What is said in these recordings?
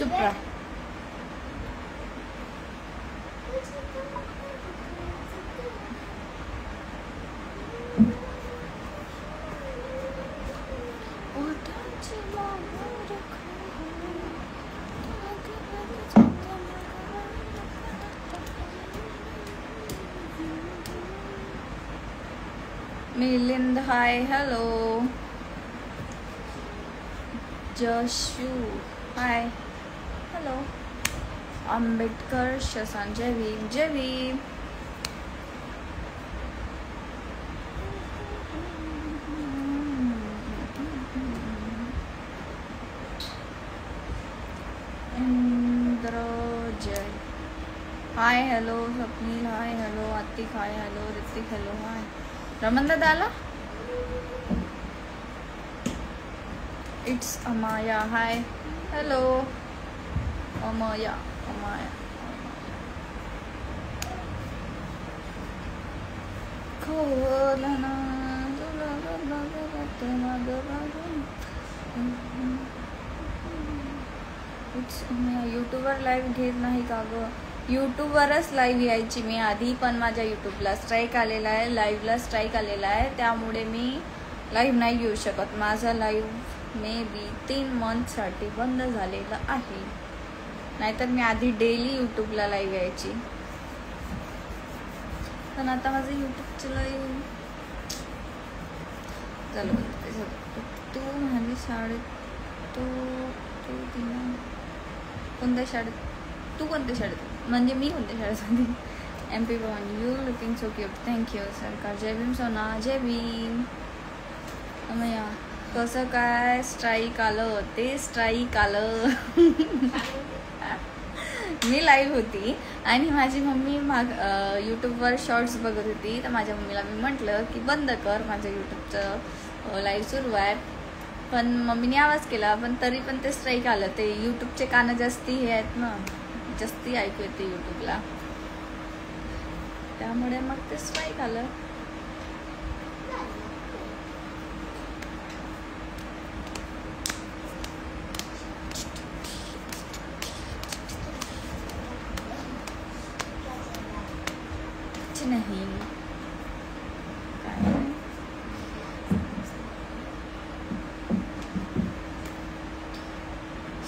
चुप रहा. Milind hi hello. Jashu hi hello. Ambedkar Shashank जय भीम जय Bhim. Indrajay hi hello. Swapnil hi hello. Atik hi hello. Hrithik hello hi. Raman दादा आला. It's Amaya hi hello. अमाया अमाया खोलना इट्स अमाया. यूट्यूबवर लाईव्ह घेत नाही का गं? यूट्यूबवरच लाईव्ह यायची मी आधी, पण माझ्या यूट्यूबला स्ट्राईक आलेला आहे. लाईव्हला स्ट्राईक आलेला आहे, त्यामुळे मी लाईव्ह नाही घेऊ शकत. माझं लाईव्ह मे बी 3 मंथसाठी बंद झालेलं आहे. नाहीतर मी आधी डेली यूट्यूबला लाईव्ह यायची, पण आता माझं यूट्यूबचं लाईव्ह झालं. तू म्हणाली शाळेत तू तिला कोणत्या शाळेत? तू कोणत्या शाळेत म्हणजे मी कोणत्या शाळेत होती? MP Pawan you looking so cute. Thank you सरकार. जय भीम सोना जय भीम. अमया कसं काय स्ट्राईक आलं? ते स्ट्राईक आलं मी लाईव्ह होती आणि माझी मम्मी यूट्यूबवर शॉर्ट्स बघत होती, तर माझ्या मम्मीला मी म्हटलं की बंद कर, माझं यूट्यूबचं लाईव्ह सुरू आहे. पण मम्मीने आवाज केला, पण तरी पण ते स्ट्राईक आलं. ते यूट्यूबचे कानं जास्ती हे आहेत ना, जास्ती ऐकू येते यूट्यूबला, त्यामुळे मग ते स्ट्राईक आलं. नाही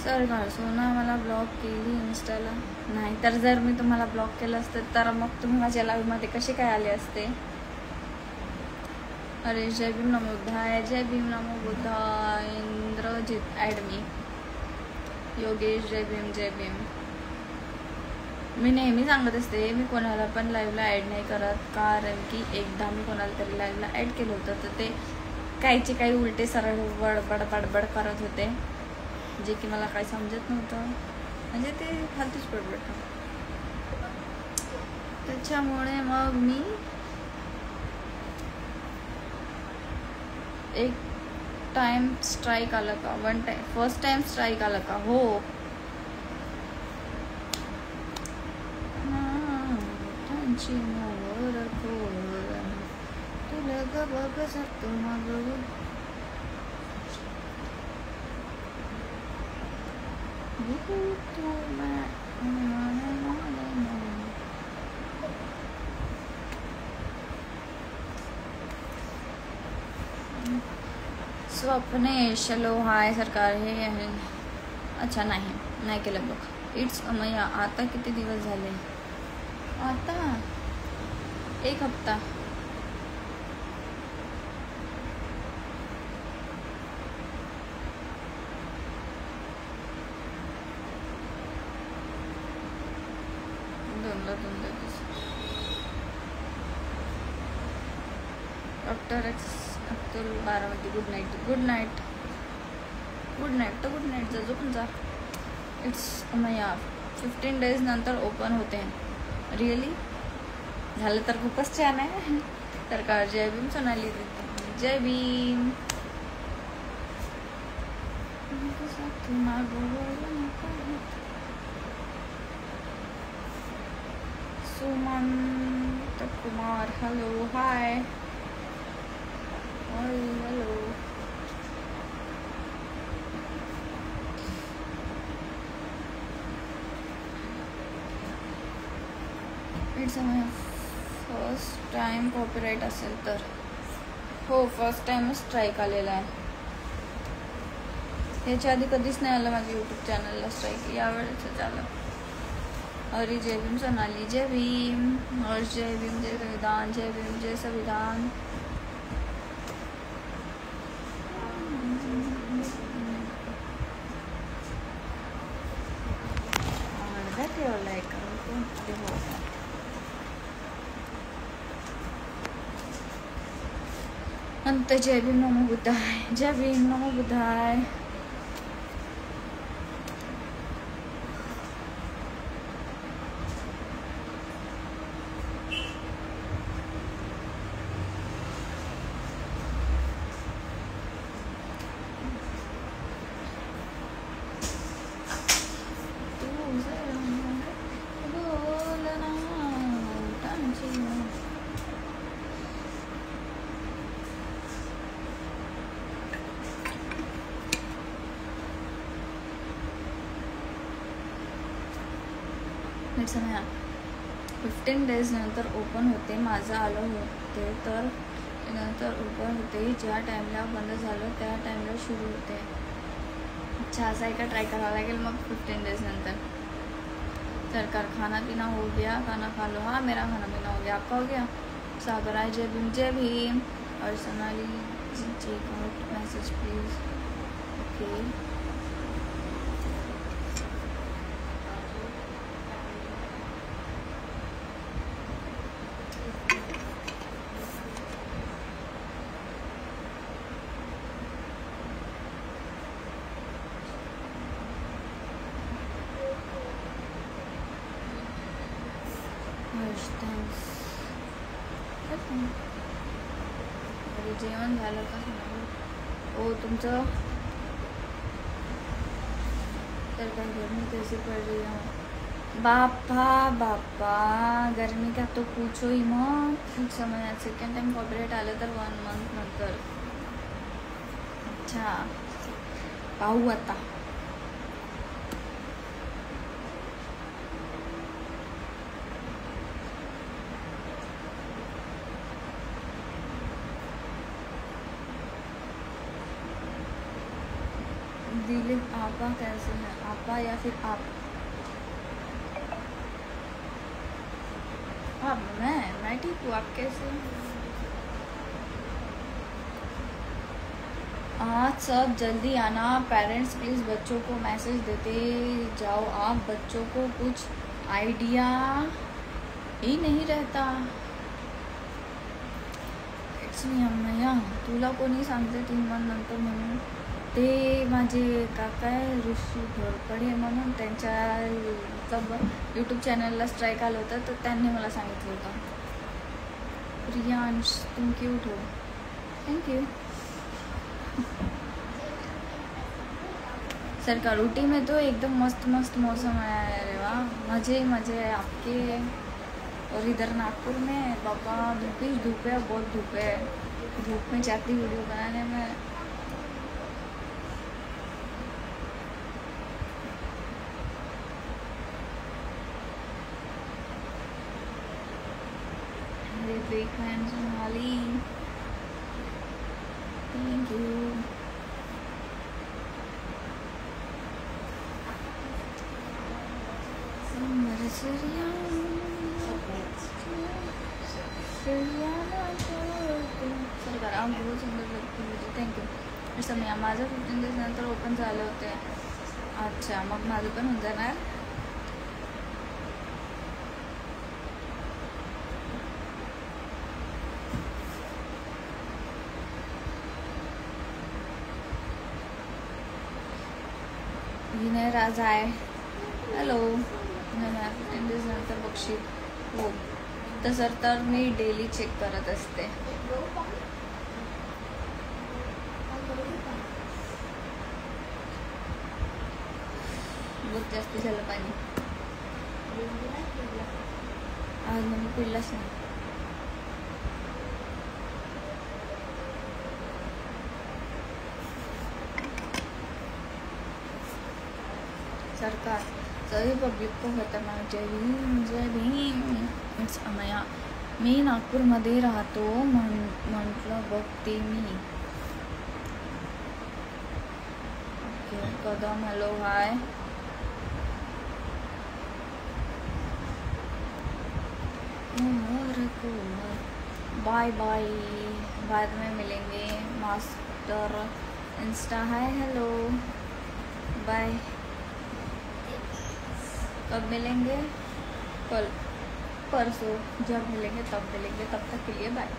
सरकार सोना मला ब्लॉक केली इन्स्टाला. नाही तर जर मी तुम्हाला ब्लॉक केलं असतं तर मग तुम्ही माझ्या लाईव्हमध्ये कसे काय आले असते? अरे जय भीम नमो बुद्धाय. जय भीम नमो बुद्धाय. इंद्रजित ॲड मी. योगेश जय भीम जय भीम. मी नेहमी सांगत असते मी कोणाला पण लाईव्हला ॲड नाही करत, कारण की एकदा मी कोणाला तरी लाईव्हला ॲड केलं होतं तर ते काहीचे काही उलटे सरळ बडबड बडबड करत होते, जे की मला काही समजत नव्हतं. म्हणजे ते फालतूच बडबड. त्याच्यामुळे मग मी एक टाइम स्ट्राईक आलं का? फर्स्ट टाइम स्ट्राईक आलं का? हो. तुला गबग जातो मग स्वप्नेश हॅलो हाय सरकार. हे आहे अच्छा नाही केलं बघ. इट्स अमया. आता किती दिवस झाले? आता 1 हप्ता. Doctor Abdul Baramati. Good night. Good night. Good night. तर गुड नाईट. झोपून जा. इट्स अमया. 15 days नंतर ओपन होते. रिअली? झालं तर खूपच छान आहे. सरकार जय भीम. सोनाली जय Bhim. Sumant Kumar hello hi. Hello. समय फर्स्ट टाइम कॉपीराइट असेल तर हो, फर्स्ट टाइमच स्ट्राईक आलेला आहे. याच्या आधी कधीच नाही आलं माझ्या यूट्यूब चॅनलला स्ट्राईक, यावेळेच आलं. हरी जय भीम, सोनाली जय भीम, हर्ष जय भीम, जय संविधान, जय भीम, जय संविधान. अंत जय भीम नमो बुद्धाय, जय भीम नमो बुद्धाय. समय 15 days नंतर ओपन होते. माझं आलं होते तर नंतर ओपन होते. ज्या टाईमला बंद झालं त्या टाईमला सुरू होते. अच्छा, असं आहे का? ट्राय करावं लागेल मग 15 days नंतर. सरकार खाना पीना हो गया, खाना खा लो. हाँ, मेरा खाना पीना हो गया, आपका हो गया? सागर आए जय भीम, जय भीम. और Sonali ji check out message please. Okay, जेवण झालं का? हो, तुमचं? तर काय गर्मी कैसी पड़ रही है बापा बापा. गर्मी का तो पूछो ही मग. खूप समयात सेकंड टाइम कॉपीराइट आलं तर 1 month नंतर. अच्छा, पाहू आता. दिलीप आपा कैसे हैं? आपा या फिर आप? मैं ठीक हूँ. आप कैसे? आज सब जल्दी आना. पेरेंट्स प्लीज़ बच्चों को मैसेज देते जाओ. आप बच्चों को कुछ आइडिया ही नहीं रहता. It's me Amaya. तुला कोणी सांगते 3 month नंतर म्हणून? ते माझे काका आहे ऋषी घोरपडे म्हणून, त्यांच्या यूट्यूब चॅनलला स्ट्राईक आलं होतं तर त्यांनी मला सांगितलं होतं. प्रियांश तुम क्यूट हो. Thank you. सरकार ऊटी में तो एकदम मस्त मस्त मौसम है. अरे वाह, मज़े ही मज़े है आपके. और इधर नागपुर में बाबा धूप ही धूप है, बहुत धूप है. धूप में जाती वीडियो बनाने में. Big fans Sonali. Thank you. सरकार आप बहुत सुंदर लगती मुझे. थँक्यू. समय माझं 15 days नंतर ओपन झाले होते. अच्छा, मग माझं पण होऊन जाणार. विनय राज आहे. हॅलो. 15 days नंतर बक्षीस. हो, तसं तर मी डेली चेक करत असते. बहुत जास्त झालं पाणी आज. मग पिल्लाच नाही. सरकार सभी पब्लिक को खतरनाक. जय भीम जय भीम. इट्स अमया. मी नागपूरमध्ये राहतो. म्हटलं बघते मी. Okay. Kadam hello hi. Bye bye. बाद में मिलेंगे. Master insta hi hello bye. कब मिलेंगे? कल परसों जब मिलेंगे तब मिलेंगे. तब तक के लिए बाय.